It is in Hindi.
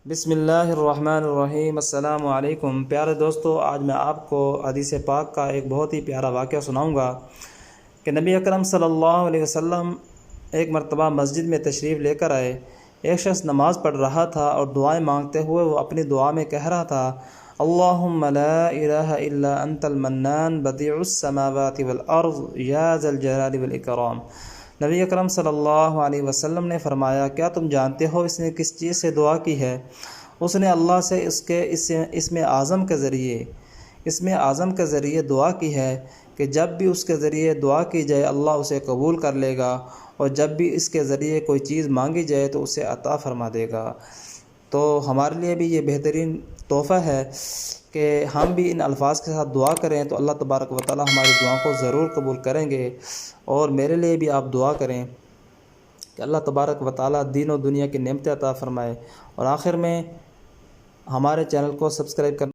बिस्मिल्लाहिर्रहमानिर्रहीम। अस्सलामु अलैकुम। प्यारे दोस्तों, आज मैं आपको हदीस पाक का एक बहुत ही प्यारा वाक़या सुनाऊंगा कि नबी अकरम सल्लल्लाहु अलैहि वसल्लम एक मरतबा मस्जिद में तशरीफ़ लेकर आए। एक शख्स नमाज़ पढ़ रहा था और दुआएं मांगते हुए वो अपनी दुआ में कह रहा था, अल्लाहुम्मा ला इलाहा इल्ला अंतल मन्नान बदीउस समावाति वल अर्ज़ या ज़ल जलाली वल इकराम। नबी अकरम सल्लल्लाहु अलैहि वसल्लम ने फरमाया, क्या तुम जानते हो इसने किस चीज़ से दुआ की है? उसने अल्लाह से इसमें आज़म के ज़रिए दुआ की है कि जब भी उसके ज़रिए दुआ की जाए अल्लाह उसे कबूल कर लेगा, और जब भी इसके ज़रिए कोई चीज़ मांगी जाए तो उसे अता फ़रमा देगा। तो हमारे लिए भी ये बेहतरीन तोहफ़ा है कि हम भी इन अल्फाज के साथ दुआ करें तो अल्लाह तबारक व तआला हमारी दुआ को ज़रूर कबूल करेंगे। और मेरे लिए भी आप दुआ करें कि अल्लाह तबारक व तआला दीन और दुनिया की नेमतें अता फ़रमाए। और आखिर में हमारे चैनल को सब्सक्राइब कर